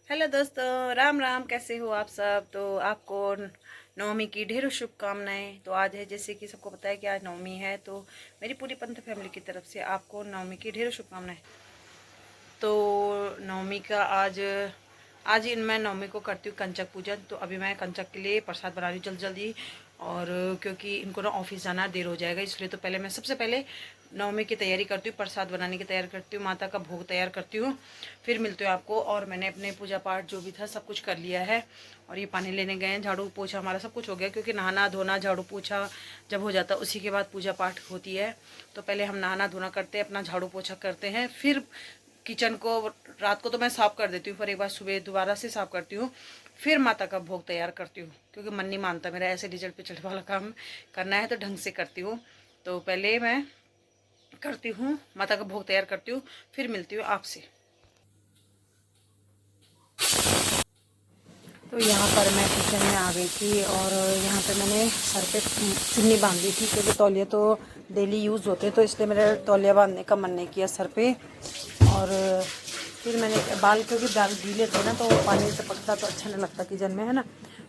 Hello दोस्तों, राम राम। कैसे हो आप सब? तो आपको नवमी की ढेरों शुभकामनाएं। तो आज है, जैसे कि सबको पता है कि आज नवमी है, तो मेरी पूरी पंथ फैमिली की तरफ से आपको नवमी की ढेरों शुभकामनाएं। तो नवमी का आज ही मैं नवमी को करती हूँ कंचक पूजन। तो अभी मैं कंचक के लिए प्रसाद बना रही हूँ जल्दी जल्दी। और क्योंकि इनको ना ऑफिस जाना देर हो जाएगा, इसलिए तो पहले मैं सबसे पहले नवमी की तैयारी करती हूँ, प्रसाद बनाने की तैयारी करती हूँ, माता का भोग तैयार करती हूँ। फिर मिलती हूँ आपको। और मैंने अपने पूजा पाठ जो भी था सब कुछ कर लिया है। और ये पानी लेने गए हैं, झाड़ू पोछा हमारा सब कुछ हो गया, क्योंकि नहाना धोना झाड़ू पोछा जब हो जाता है उसी के बाद पूजा पाठ होती है। तो पहले हम नहाना धोना करते हैं, अपना झाड़ू पोछा करते हैं, फिर किचन को रात को तो मैं साफ़ कर देती हूँ, फिर एक बार सुबह दोबारा से साफ़ करती हूँ। फिर माता का भोग तैयार करती हूँ, क्योंकि मन नहीं मानता मेरा ऐसे डिजल पिचल वाला काम करना है, तो ढंग से करती हूँ। तो पहले मैं करती हूँ, माता का भोग तैयार करती हूँ, फिर मिलती हूँ आपसे। तो यहाँ पर मैं किचन में आ गई थी, और यहाँ पे मैंने सर पे चुन्नी बांध दी थी, क्योंकि तौलिया तो डेली यूज़ होते हैं, तो इसलिए मेरा तौलिया बांधने का मन नहीं किया सर पे। और फिर मैंने बाल, क्योंकि बाल गीले थे ना, तो पानी से पकता तो अच्छा नहीं लगता किचन में, है ना।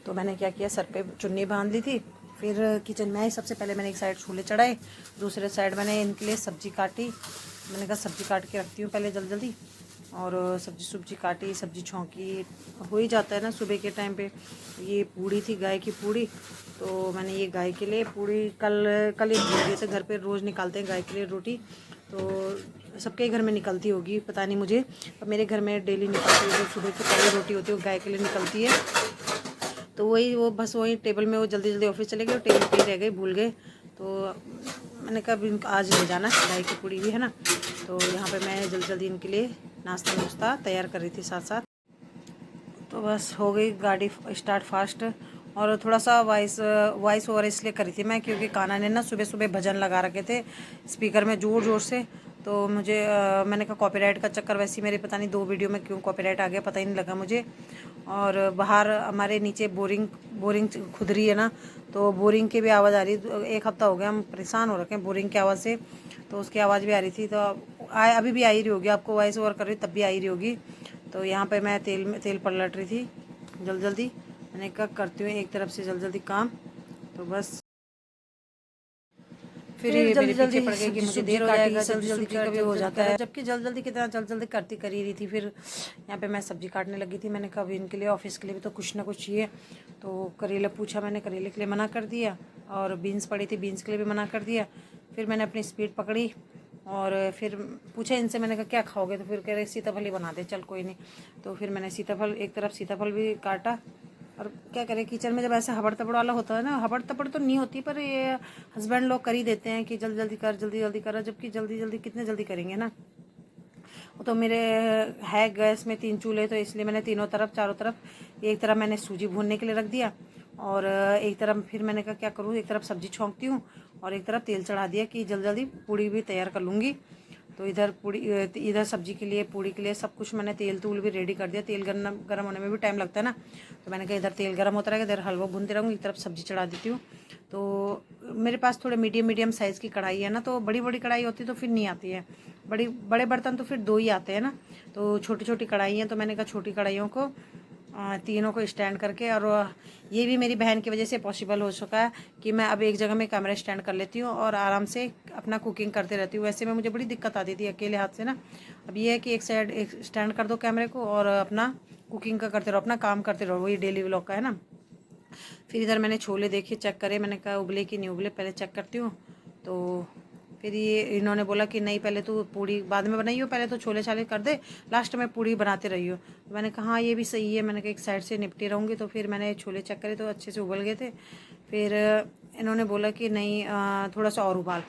तो मैंने क्या किया, सर पे चुन्नी बांध ली थी। फिर किचन में आई, सबसे पहले मैंने एक साइड छोले चढ़ाए, दूसरे साइड मैंने इनके लिए सब्ज़ी काटी। मैंने कहा सब्ज़ी काट के रखती हूँ पहले जल्दी जल्दी। और सब्जी काटी, सब्जी छौंकी, हो ही जाता है ना सुबह के टाइम पे। ये पूड़ी थी, गाय की पूड़ी। तो मैंने ये गाय के लिए पूड़ी कल कल एक भूल गए थे, घर पे रोज़ निकालते हैं गाय के लिए रोटी। तो सबके घर में निकलती होगी, पता नहीं मुझे, पर मेरे घर में डेली निकलती है। जो सुबह की पहली रोटी होती है वो गाय के लिए निकलती है। तो वो बस वही टेबल में, वो जल्दी जल्दी ऑफिस चले गए और टेबल पे ही रह गए, भूल गए। तो मैंने कहा अभी आज ले जाना, गाय की पूड़ी भी है ना। तो यहाँ पे मैं जल्दी जल्दी इनके लिए नाश्ता नुश्ता तैयार कर रही थी साथ साथ। तो बस हो गई गाड़ी स्टार्ट फास्ट। और थोड़ा सा वॉइस ओवर इसलिए करी थी मैं, क्योंकि कान्हा ने ना सुबह सुबह भजन लगा रखे थे स्पीकर में ज़ोर ज़ोर से। तो मुझे मैंने कहा कॉपीराइट का चक्कर, वैसे ही मेरे पता नहीं 2 वीडियो में क्यों कॉपीराइट आ गया, पता ही नहीं लगा मुझे। और बाहर हमारे नीचे बोरिंग बोरिंग खुद रही है ना, तो बोरिंग की भी आवाज़ आ रही है। 1 हफ्ता हो गया हम परेशान हो रखे हैं बोरिंग की आवाज़ से, तो उसकी आवाज़ भी आ रही थी। तो अभी भी आ ही रही होगी, आपको वॉइस ओवर कर रही तब भी आ ही रही होगी। तो यहाँ पे मैं तेल पलट रही थी जल्दी जल्दी। मैंने कहा करती हूँ एक तरफ से जल्दी जल्दी काम। तो बस फिर ये मेरे पीछे पड़ गई कि मुझे देर हो जाएगा, जल्दी जल्दी कभी हो जाता है, जबकि जल्दी जल्दी कितना जल्दी जल्दी करती कर ही रही थी। फिर यहाँ पे मैं सब्जी काटने लगी थी। मैंने कहा अभी इनके लिए ऑफिस के लिए भी तो कुछ ना कुछ चाहिए। तो करेला पूछा मैंने, करेले के लिए मना कर दिया, और बीन्स पड़ी थी, बीन्स के लिए भी मना कर दिया। फिर मैंने अपनी स्पीड पकड़ी, और फिर पूछा इनसे, मैंने कहा क्या खाओगे? तो फिर कह रहे सीताफल ही बना दे, चल कोई नहीं। तो फिर मैंने सीताफल, एक तरफ सीताफल भी काटा। और क्या करें, किचन में जब ऐसे हबड़ तबड़ वाला होता है ना, हबड़ तबड़ तो नहीं होती, पर ये हस्बैंड लोग कर ही देते हैं कि जल्दी जल्दी कर, जल्दी जल्दी कर, जबकि जल्दी जल्दी कितने जल्दी करेंगे ना। वो तो मेरे है गैस में 3 चूल्हे, तो इसलिए मैंने तीनों तरफ, चारों तरफ, एक तरफ मैंने सूजी भूनने के लिए रख दिया, और एक तरफ फिर मैंने कहा क्या करूँ, एक तरफ सब्जी छौंकती हूँ और एक तरफ तेल चढ़ा दिया कि जल्दी जल्दी पूड़ी भी तैयार कर लूँगी। तो इधर सब्जी के लिए, पूड़ी के लिए सब कुछ मैंने तेल तूल भी रेडी कर दिया। तेल गर्म होने में भी टाइम लगता है ना, तो मैंने कहा इधर तेल गर्म होता रहेगा, इधर हलवा भूनते रहूँगी, एक तरफ सब्जी चढ़ा देती हूँ। तो मेरे पास थोड़े मीडियम मीडियम साइज़ की कढ़ाई है ना, तो बड़ी बड़ी कढ़ाई होती तो फिर नहीं आती है, बड़े बर्तन तो फिर 2 ही आते हैं ना। तो छोटी छोटी कढ़ाई हैं, तो मैंने कहा छोटी कढ़ाइयों को तीनों को स्टैंड करके, और ये भी मेरी बहन की वजह से पॉसिबल हो चुका है कि मैं अब एक जगह में कैमरा स्टैंड कर लेती हूँ और आराम से अपना कुकिंग करते रहती हूँ। वैसे में मुझे बड़ी दिक्कत आती थी अकेले हाथ से ना। अब ये है कि एक साइड एक स्टैंड कर दो कैमरे को, और अपना कुकिंग का करते रहो, अपना काम करते रहो, वही डेली व्लॉग का है ना। फिर इधर मैंने छोले देखे, चेक करे, मैंने कहा उबले कि नहीं उबले, पहले चेक करती हूँ। तो फिर ये इन्होंने बोला कि नहीं, पहले तो पूड़ी बाद में बनाइयो, पहले तो छोले छाले कर दे, लास्ट में पूड़ी बनाते रहियो। तो मैंने कहा हाँ ये भी सही है, मैंने कहा एक साइड से निपटी रहूँगी। तो फिर मैंने छोले चेक करे तो अच्छे से उबल गए थे। फिर इन्होंने बोला कि नहीं थोड़ा सा और उबाल,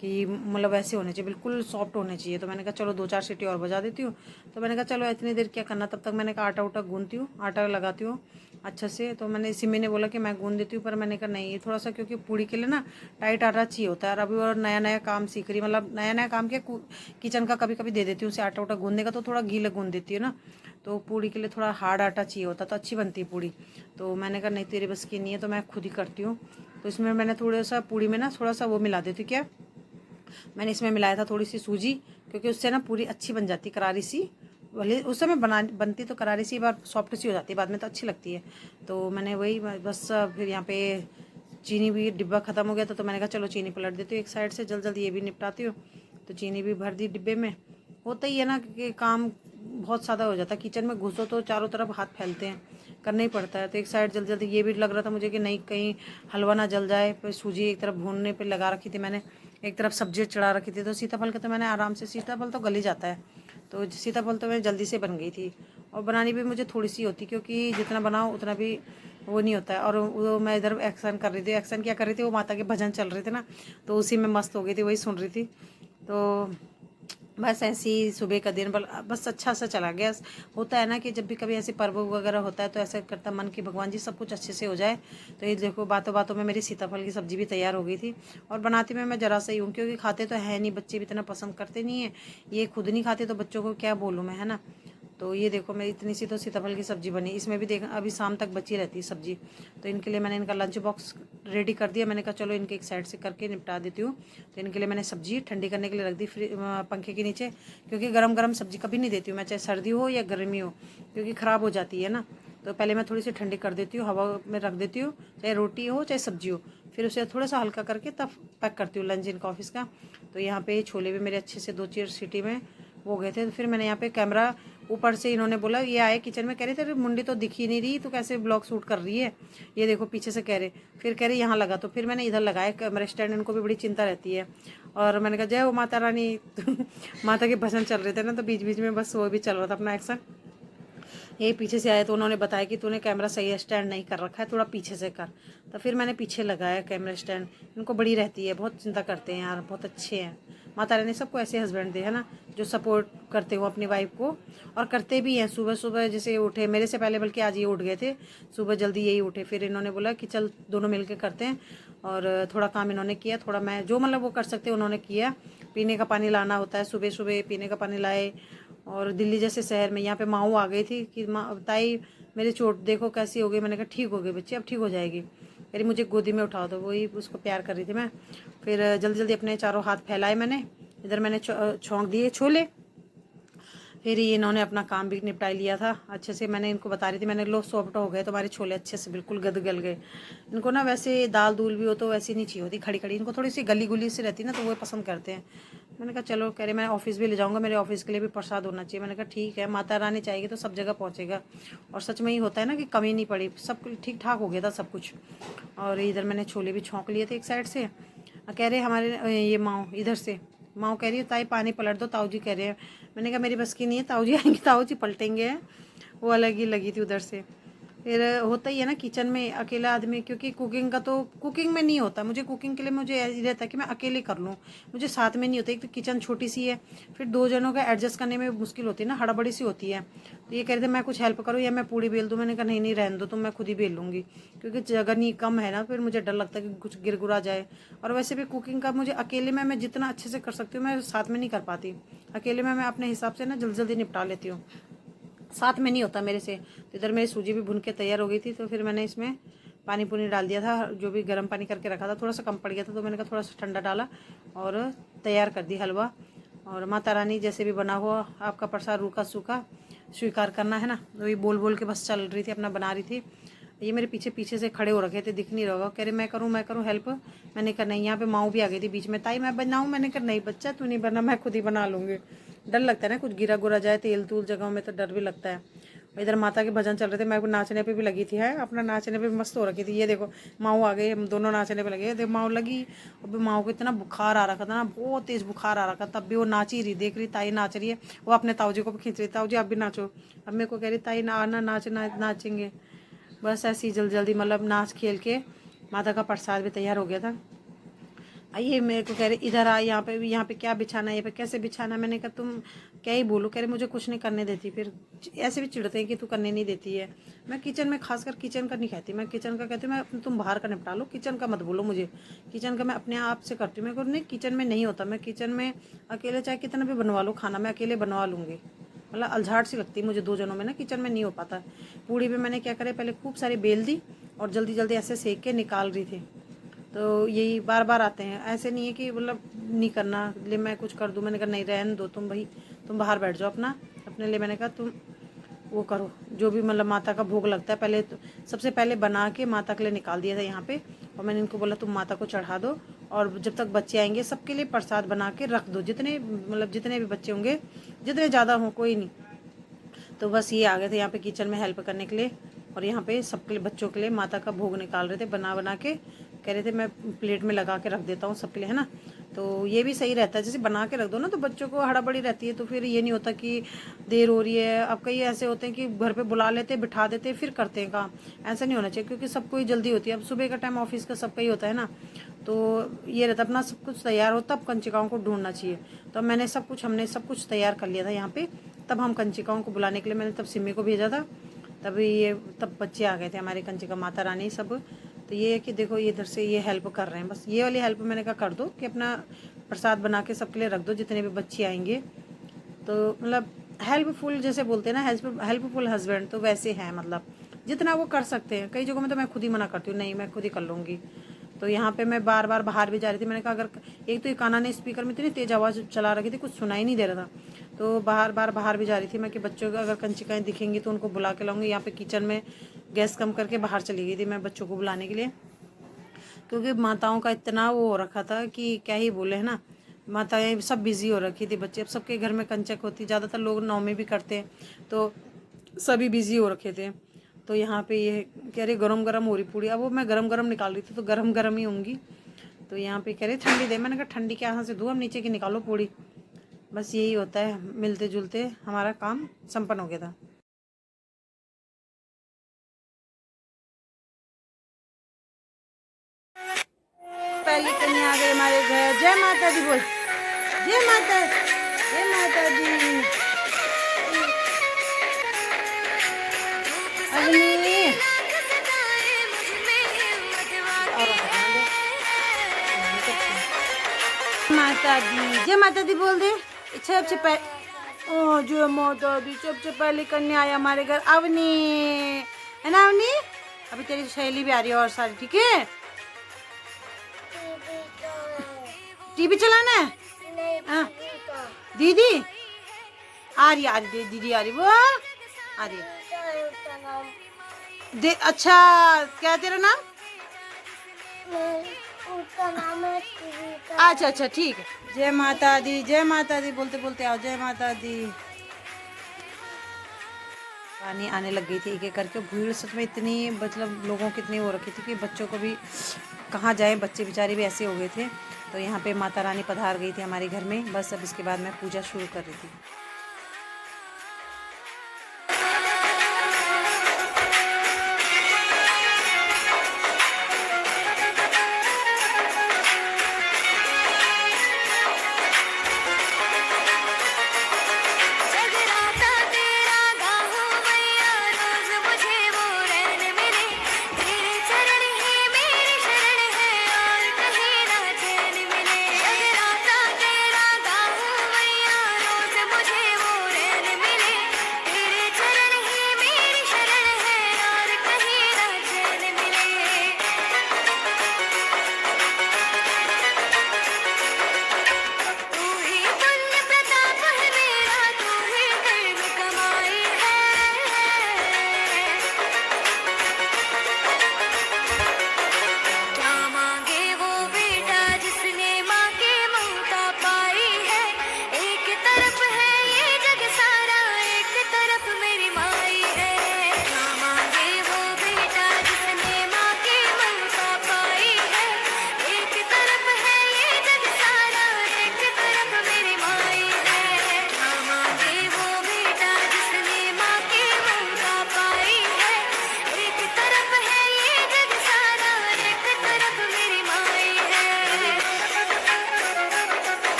कि मतलब ऐसे होने चाहिए, बिल्कुल सॉफ्ट होने चाहिए। तो मैंने कहा चलो 2-4 सीटी और बजा देती हूँ। तो मैंने कहा चलो इतनी देर क्या करना, तब तक मैंने कहा आटा उटा गूंथती हूँ, आटा लगाती हूँ अच्छा से। तो मैंने सिमी ने बोला कि मैं गूंद देती हूँ, पर मैंने कहा नहीं, ये थोड़ा सा, क्योंकि पूड़ी के लिए ना टाइट आटा चाहिए होता है। और अभी और नया नया काम सीख रही, मतलब नया नया काम क्या, किचन का कभी कभी दे देती हूँ उसे आटा उटा गूंदने का, तो थोड़ा गीला गूंद देती है ना। तो पूड़ी के लिए थोड़ा हार्ड आटा चाहिए होता, तो अच्छी बनती है पूड़ी। तो मैंने कहा नहीं तेरे बस की नहीं है, तो मैं खुद ही करती हूँ। तो इसमें मैंने थोड़ा सा पूड़ी में ना थोड़ा सा वो मिला देती, क्या मैंने इसमें मिलाया था थोड़ी सी सूजी, क्योंकि उससे ना पूरी अच्छी बन जाती, करारी सी। भले उस समय बनती तो करारी सी, बार सॉफ्ट सी हो जाती है, बाद में तो अच्छी लगती है। तो मैंने वही बस फिर यहाँ पे चीनी भी डिब्बा ख़त्म हो गया था, तो मैंने कहा चलो चीनी पलट देती हूँ एक साइड से, जल्द ये भी निपटाती हूँ। तो चीनी भी भर दी डिब्बे में। होता ही है ना कि काम बहुत ज़्यादा हो जाता है, किचन में घुसो तो चारों तरफ हाथ फैलते हैं, करना ही पड़ता है। तो एक साइड जल्दी जल्दी ये भी लग रहा था मुझे कि नहीं कहीं हलवा ना जल जाए। फिर सूजी एक तरफ भूनने पे लगा रखी थी मैंने, एक तरफ सब्जी चढ़ा रखी थी। तो सीताफल का तो मैंने आराम से, सीताफल तो गल ही जाता है, तो सीताफल तो मैं जल्दी से बन गई थी। और बनानी भी मुझे थोड़ी सी होती, क्योंकि जितना बनाओ उतना भी वो नहीं होता है। और वो मैं इधर एक्शन कर रही थी, एक्शन क्या कर रही थी, वो माता के भजन चल रहे थे ना, तो उसी में मस्त हो गई थी, वही सुन रही थी। तो बस ऐसे ही सुबह का दिन बस अच्छा सा चला गया। होता है ना कि जब भी कभी ऐसे पर्व वगैरह होता है तो ऐसा करता मन कि भगवान जी सब कुछ अच्छे से हो जाए। तो ये देखो बातों बातों में मेरी सीताफल की सब्जी भी तैयार हो गई थी। और बनाती मैं ज़रा सा ही हूँ, क्योंकि खाते तो है नहीं, बच्चे भी इतना पसंद करते नहीं है, ये खुद नहीं खाते तो बच्चों को क्या बोलूँ मैं, है ना। तो ये देखो मेरी इतनी सी तो सीताफल की सब्ज़ी बनी, इसमें भी देख अभी शाम तक बची रहती है सब्ज़ी। तो इनके लिए मैंने इनका लंच बॉक्स रेडी कर दिया। मैंने कहा चलो इनके एक साइड से करके निपटा देती हूँ। तो इनके लिए मैंने सब्ज़ी ठंडी करने के लिए रख दी पंखे के नीचे, क्योंकि गरम गरम सब्ज़ी कभी नहीं देती हूँ मैं, चाहे सर्दी हो या गर्मी हो, क्योंकि ख़राब हो जाती है ना। तो पहले मैं थोड़ी सी ठंडी कर देती हूँ, हवा में रख देती हूँ, चाहे रोटी हो चाहे सब्जी हो, फिर उसे थोड़ा सा हल्का करके तब पैक करती हूँ लंच इनका ऑफिस का। तो यहाँ पे छोले भी मेरे अच्छे से 2-4 सीटी में हो गए थे। तो फिर मैंने यहाँ पे कैमरा ऊपर से, इन्होंने बोला ये आए किचन में, कह रहे तेरे मुंडी तो दिख ही नहीं रही, तो कैसे ब्लॉग शूट कर रही है, ये देखो पीछे से कह रहे, फिर कह रहे यहाँ लगा। तो फिर मैंने इधर लगाया कैमरा स्टैंड, इनको भी बड़ी चिंता रहती है। और मैंने कहा जय हो माता रानी। माता के भजन चल रहे थे ना, तो बीच बीच में बस वो भी चल रहा था अपना एक्शन। यही पीछे से आए तो उन्होंने बताया कि तूने कैमरा सही स्टैंड नहीं कर रखा है, थोड़ा पीछे से कर। तो फिर मैंने पीछे लगाया कैमरा स्टैंड। इनको बड़ी रहती है, बहुत चिंता करते हैं यार, बहुत अच्छे हैं। माता रानी सबको ऐसे हस्बैंड दे, है ना, जो सपोर्ट करते हो अपनी वाइफ को, और करते भी हैं। सुबह सुबह जैसे उठे मेरे से पहले, बल्कि आज ये उठ गए थे सुबह जल्दी, यही उठे। फिर इन्होंने बोला कि चल दोनों मिल के करते हैं, और थोड़ा काम इन्होंने किया, थोड़ा मैं जो मतलब वो कर सकते उन्होंने किया। पीने का पानी लाना होता है, सुबह सुबह पीने का पानी लाए। और दिल्ली जैसे शहर में यहाँ पे माऊ आ गई थी कि माँ ताई मेरी चोट देखो कैसी हो गई। मैंने कहा ठीक हो गई बच्ची, अब ठीक हो जाएगी। मेरी मुझे गोदी में उठाओ, तो वही उसको प्यार कर रही थी मैं। फिर जल्दी जल्दी अपने चारों हाथ फैलाए मैंने, इधर मैंने छौंक दिए छोले। फिर ये इन्होंने अपना काम भी निपटा लिया था अच्छे से। मैंने इनको बता रही थी, मैंने लो सॉफ्ट हो गए तुम्हारे छोले, अच्छे से बिल्कुल गल गए। इनको ना वैसे दाल दूल भी हो तो वैसी नहीं चाहिए होती खड़ी खड़ी, इनको थोड़ी सी गली गुली सी रहती ना, तो वो पसंद करते हैं। मैंने कहा चलो, कह रहे मैं ऑफिस भी ले जाऊँगा, मेरे ऑफिस के लिए भी प्रसाद होना चाहिए। मैंने कहा ठीक है, माता रानी चाहेगी तो सब जगह पहुँचेगा। और सच में ही होता है ना कि कमी नहीं पड़ी, सब ठीक ठाक हो गया था सब कुछ। और इधर मैंने छोले भी छौंक लिए थे एक साइड से। कह रहे हमारे ये माँ इधर से, माँ कह रही है ताई पानी पलट दो, ताऊ जी कह रहे हैं। मैंने कहा मेरी बस की नहीं है, ताऊ जी आएंगे ताऊ जी पलटेंगे। वो अलग ही लगी थी उधर से। फिर होता ही है ना किचन में अकेला आदमी, क्योंकि कुकिंग का तो कुकिंग में नहीं होता मुझे, कुकिंग के लिए मुझे ऐसा रहता है कि मैं अकेले कर लूँ, मुझे साथ में नहीं होता। एक तो किचन छोटी सी है, फिर 2 जनों का एडजस्ट करने में मुश्किल होती है ना, हड़बड़ी सी होती है। तो ये कह रहे थे मैं कुछ हेल्प करूँ या मैं पूड़ी बेल दूँ। मैंने कहा नहीं नहीं रहने दो, तो मैं खुद ही बेल लूँगी, क्योंकि जगह नहीं कम है ना, फिर मुझे डर लगता है कि कुछ गिर गुरा जाए। और वैसे भी कुकिंग का मुझे अकेले में मैं जितना अच्छे से कर सकती हूँ, मैं साथ में नहीं कर पाती। अकेले में मैं अपने हिसाब से ना जल्दी जल्दी निपटा लेती हूँ, साथ में नहीं होता मेरे से। तो इधर मेरी सूजी भी भुन के तैयार हो गई थी। तो फिर मैंने इसमें पानी पुनी डाल दिया था, जो भी गर्म पानी करके रखा था, थोड़ा सा कम पड़ गया था, तो मैंने कहा थोड़ा सा ठंडा डाला और तैयार कर दी हलवा। और माता रानी जैसे भी बना हुआ आपका प्रसाद रूखा सूखा स्वीकार करना है ना, वही बोल बोल के बस चल रही थी, अपना बना रही थी। ये मेरे पीछे पीछे से खड़े हो रखे थे, दिख नहीं रहा। कह रहे मैं करूँ हेल्प। मैंने कहा नहीं। यहाँ पे माऊ भी आ गई थी बीच में, ताई मैं बनाऊँ। मैंने कहा नहीं बच्चा तू नहीं बना, मैं खुद ही बना लूँगी। डर लगता है ना, कुछ गिरा गुरा जाए तेल तूल जगहों में, तो डर भी लगता है। इधर माता के भजन चल रहे थे, मैं नाचने पे भी लगी थी, है अपना नाचने पे मस्त हो रखी थी। ये देखो माऊ आ गए, हम दोनों नाचने पे लगे। देखो माऊ लगी, अब माऊ को इतना बुखार आ रखा था ना, बहुत तेज बुखार आ रखा, तब भी वो नाच ही रही, देख रही ताई नाच रही है, वो अपने ताऊ जी को भी खींच रही, ताऊ जी आप भी नाचो। अब मेरे को कह रही ताई ना आना नाचेंगे। बस ऐसे ही जल्दी जल्दी मतलब नाच खेल के माता का प्रसाद भी तैयार हो गया था। आइए मेरे को कह रहे इधर आ, यहाँ पे क्या बिछाना है, यहाँ पे कैसे बिछाना है। मैंने कहा तुम क्या ही बोलो। कह रहे मुझे कुछ नहीं करने देती, फिर ऐसे भी चिढ़ते हैं कि तू करने नहीं देती है। मैं किचन में खासकर किचन का नहीं कहती, मैं किचन का कहती हूँ मैं तुम बाहर का निपटा लो, किचन का मत बोलो मुझे। किचन का मैं अपने आप से करती हूँ, मेरे को नहीं किचन में नहीं होता। मैं किचन में अकेले चाहे कितना भी बनवा लो खाना, मैं अकेले बनवा लूँगी। मतलब अलझाट सी लगती है मुझे 2 जनों में ना, किचन में नहीं हो पाता। पूड़ी भी मैंने क्या करे, पहले खूब सारी बेल दी और जल्दी जल्दी ऐसे सेक के निकाल रही थी। तो यही बार बार आते हैं, ऐसे नहीं है कि मतलब नहीं करना ले मैं कुछ कर दूँ। मैंने कहा नहीं रहने दो तुम भाई, तुम बाहर बैठ जाओ अपना, अपने लिए मैंने कहा तुम वो करो, जो भी मतलब माता का भोग लगता है पहले तो सबसे पहले बना के माता के लिए निकाल दिया था यहाँ पे। और मैंने इनको बोला तुम माता को चढ़ा दो, और जब तक बच्चे आएंगे सबके लिए प्रसाद बना के रख दो, जितने मतलब जितने भी बच्चे होंगे, जितने ज़्यादा हों कोई नहीं। तो बस ये आ गए थे यहाँ पे किचन में हेल्प करने के लिए, और यहाँ पे सबके लिए बच्चों के लिए माता का भोग निकाल रहे थे बना के। कह रहे थे मैं प्लेट में लगा के रख देता हूँ सबके लिए, है ना। तो ये भी सही रहता है, जैसे बना के रख दो ना तो बच्चों को हड़बड़ी रहती है, तो फिर ये नहीं होता कि देर हो रही है। अब कई ऐसे होते हैं कि घर पे बुला लेते बिठा देते फिर करते हैं काम, ऐसा नहीं होना चाहिए, क्योंकि सबको ही जल्दी होती है। अब सुबह का टाइम ऑफिस का सबका ही होता है ना, तो ये रहता अपना सब कुछ तैयार हो तब कंचिकाओं को ढूंढना चाहिए। तो मैंने हमने सब कुछ तैयार कर लिया था यहाँ पे, तब हम कंचिकाओं को बुलाने के लिए मैंने तब सिमी को भेजा था। तब बच्चे आ गए थे हमारे कंचिका माता रानी सब। तो ये है कि देखो ये इधर से ये हेल्प कर रहे हैं, बस ये वाली हेल्प मैंने कहा कर दो कि अपना प्रसाद बना के सबके लिए रख दो जितने भी बच्चे आएंगे। तो मतलब हेल्पफुल जैसे बोलते हैं ना, हेल्पफुल हस्बैंड, तो वैसे हैं मतलब जितना वो कर सकते हैं। कई जगहों में तो मैं खुद ही मना करती हूँ, नहीं मैं खुद ही कर लूँगी। तो यहाँ पे मैं बार बार बाहर भी जा रही थी, मैंने कहा अगर एक तो ये काना ने स्पीकर में इतनी तेज़ आवाज़ चला रखी थी कुछ सुनाई नहीं दे रहा था। तो बाहर भी जा रही थी मैं कि बच्चों को अगर कंचिकाएँ दिखेंगी तो उनको बुला के लाऊंगी। यहाँ पे किचन में गैस कम करके बाहर चली गई थी मैं बच्चों को बुलाने के लिए, क्योंकि माताओं का इतना वो हो रखा था कि क्या ही बोले, है ना। माताएं सब बिजी हो रखी थी, बच्चे अब सबके घर में कंचक होती, ज़्यादातर लोग नौमी भी करते हैं तो सभी बिजी हो रखे थे। तो यहाँ पे ये कह रही गरम गरम हो रही पूड़ी, अब वो मैं गरम गरम निकाल रही थी तो गरम गरम ही होंगी। तो यहाँ पे कह रही ठंडी दे, मैंने कहा ठंडी क्या यहाँ से दूँ, हम नीचे की निकालो पूड़ी। बस यही होता है, मिलते जुलते हमारा काम संपन्न हो गया था। पहली कन्या आ गई हमारे घर, जय माता दी बोल, जय माता दी। माता दी, जय माता दी बोल दे। सबसे पहले ओ जय माता दी, सबसे पहले कन्या आया हमारे घर अवनी, है ना अवनी। अभी तेरी सहेली भी आ रही है और सारी, ठीक है। टीवी चलाना है, हाँ दीदी आ रही दीदी आ रही, वो आ रही दे। अच्छा क्या तेरा नाम? उसका नाम है। अच्छा ठीक है। जय माता दी बोलते बोलते आओ, जय माता दी। पानी आने लग गई थी एक एक करके, भीड़ सच में इतनी मतलब लोगों की इतनी हो रखी थी कि बच्चों को भी कहाँ जाए, बच्चे बेचारे भी ऐसे हो गए थे। तो यहाँ पे माता रानी पधार गई थी हमारे घर में। बस अब इसके बाद मैं पूजा शुरू कर रही थी। मुझे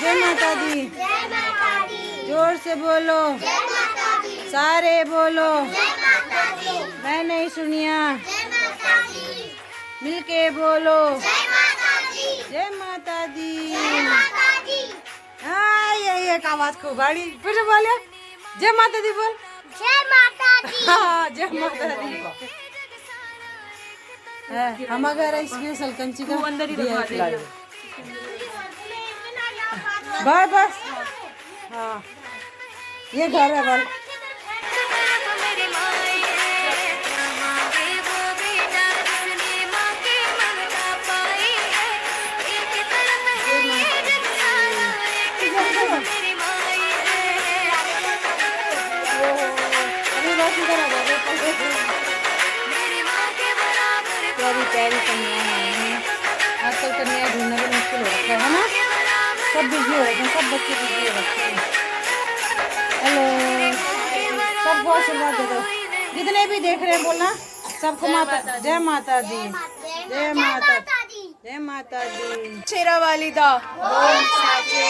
जय माता दी। जोर से बोलो, सारे बोलो, मैं नहीं सुनिया, मिलके बोलो, जय माता दी। हाँ ये आवाज खूब गाड़ी फिर बोले, जय माता दी बोल, जय माता दी। हाँ जय माता दी। हम अगर स्पेशल कंची का अंदर ही बस हाँ ये घर है बल। प्यारी कन्या है, आजकल कन्या ढूंढना भी मुश्किल हो रखा है ना, सब बिजी हो रखे हैं, सब बच्चे बिजी हो रखे हैं। हेलो सबको आशीर्वाद दे दो, जितने भी देख रहे हैं बोलना सबको माता जय माता दी, जय माता दी, जय माता दी। शेरा वाली दा साचे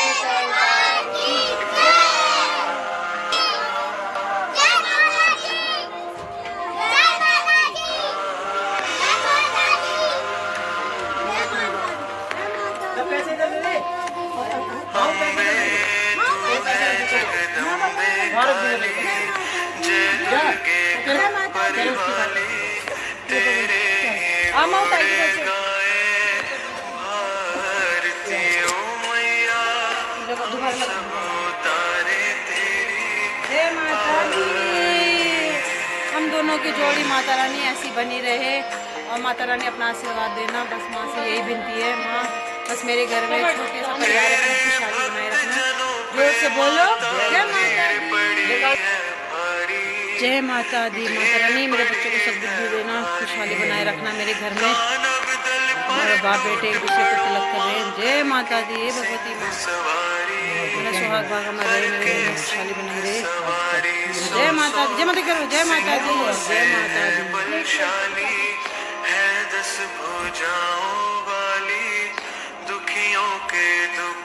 हम दोनों की जोड़ी माता रानी ऐसी बनी रहे और माता रानी अपना आशीर्वाद देना, बस माँ से यही विनती है। माँ बस मेरे घर में छोटे सा परिवार है, खुशहाली बनाए रखना। जोर से बोलो जय माता दी, जय माता दी। माता रानी मेरे बच्चों को सद्बुद्धि देना, खुशहाली बनाए रखना मेरे घर में। हमारे बाप बेटे एक दूसरे को तिलक कर रहे हैं। जय माता दी, हे भगवती माँ मेरा सुहाग भाग हमारे मेरे घर में खुशहाली बनाई रहे। जय माता दी, जय माता करो, जय माता दी, जय माता दी। है 10 भुजाओं वाली, दुखियों के दुख